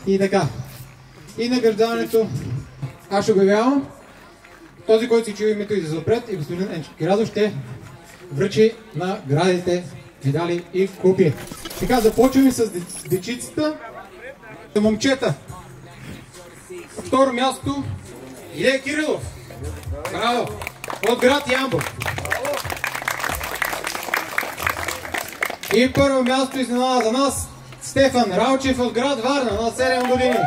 И така. И награждаването аз ще обявявам. Този, който си чува името и за запред, и господин Енчо Киразов ще връчи наградите, медали и купи. Така, започваме с дечицата. За момчета. Второ място Илия Кирилов. Браво! От град Ямбол. И първо място изненада за нас Стефан Ралчев от град Варна на 7 години.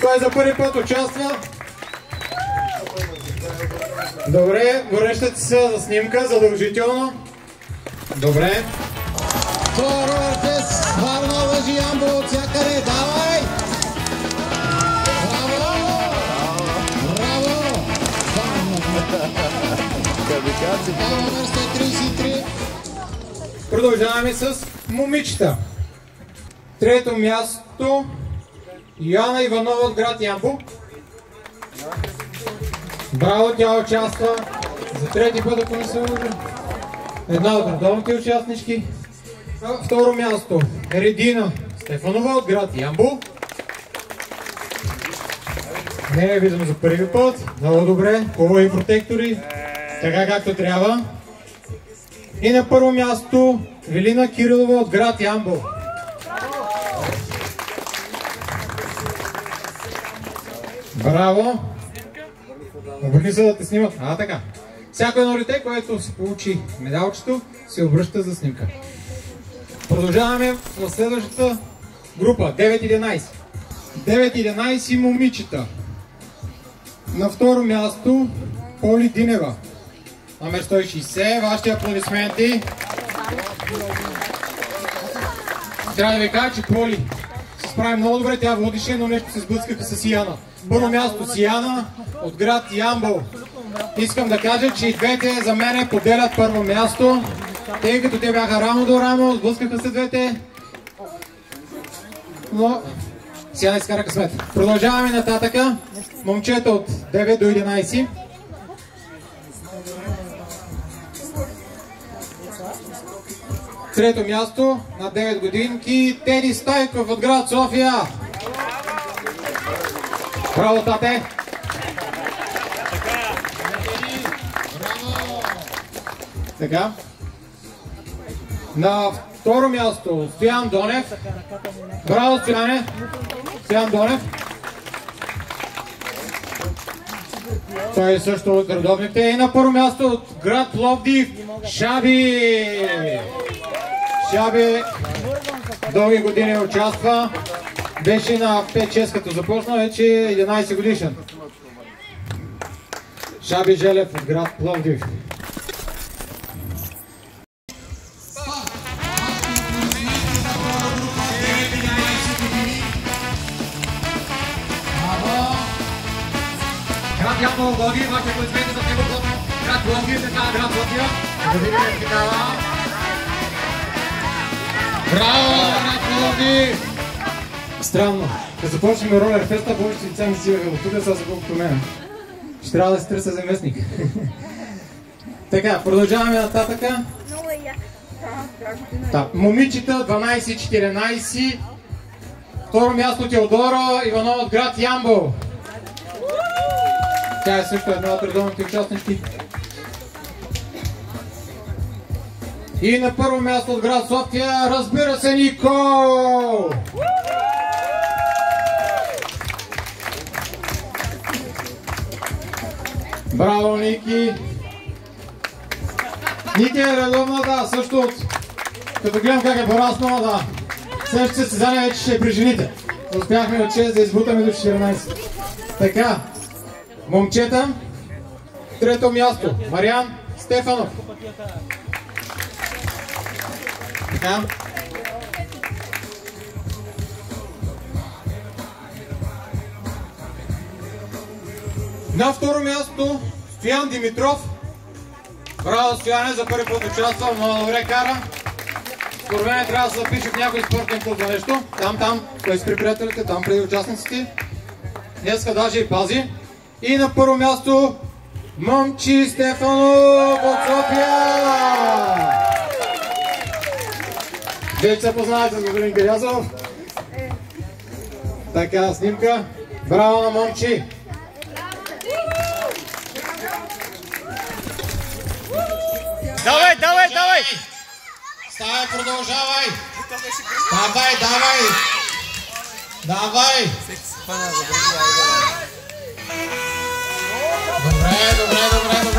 Той за първи път участва. Добре, връщате се за снимка задължително. Добре. Второ артист, Варна лъжи Ямбол от всякъде. Давай! Браво! Браво! Номер 133. Продължаваме с момичета. Трето място Йоанна Иванова от град Ямбол. Браво, тя участва за трети път, ако не се лъжа. Една от редовните участнички. Второ място Редина Стефанова от град Ямбол. Не я виждам за първи път. Много добре, хубави протектори, така както трябва. И на първо място Велина Кирилова от град Ямбол. Браво! Обърни се да те снимат. Така. Всяко едно дете, което се получи медалчето, се обръща за снимка. Продължаваме в следващата група. 9-11. 9-11 момичета. На второ място Поли Динева. Номер 160. Вашите аплодисменти. Трябва да ви кажа, че Поли се справи много добре. Тя водише, но нещо се сблъскаха с Сияна. Първо място Сияна от град Ямбол. Искам да кажа, че и двете за мене поделят първо място, тъй като те бяха рамо до рамо, сблъскаха се двете. Но Сияна изкара късмет. Продължаваме нататъка. Момчета от 9 до 11. Трето място на 9 годинки Теди Стайков от град София. Браво, тате! Така. На второ място Стоян Донев. Браво, Стояне! Стоян Донев. Той е също от редовните. И на първо място от град Пловдив Шаби. Шаби дълги години участва. Беше на 5-6 като започна, вече 11 годишен. Шаби Желев от град Пловдив. Град Ямбол, Пловдив, вашите аплодисменти за него. Град Пловдив, така, град София. Да видим такава. Браво, град Пловдив! Странно. Като започнем ролер феста, повечето деца ми сиваха от тук, сега са колкото мен. Ще трябва да се търся заместник. Така, продължаваме нататъка. Момичета 12-14. Второ място Теодора Иванова от град Ямбол. Тя е също една от редовните участнички. И на първо място от град София, разбира се, Никол! Браво, Ники! Ники е редовна, да, също от... Като гледам как е пораснала, да. Следващите състезания вече ще е при жените. Успяхме от 6 да избутаме до 14. Така, момчета, трето място, Мариан Стефанов. Така. На второ място Стоян Димитров. Браво, Стояне, за първи път участва, много добре кара. Според мен трябва да се запише в някой спортен клуб за нещо. Там, той с при приятелите, там преди участниците. Днеска даже и пази. И на първо място Момчи Стефанов от София. Вече се познавате с господин Карязов. Така, снимка. Браво на момчи! Давай, давай, давай! Ставай, продължавай! Давай, давай! Давай! Добре, добре, добре, добре!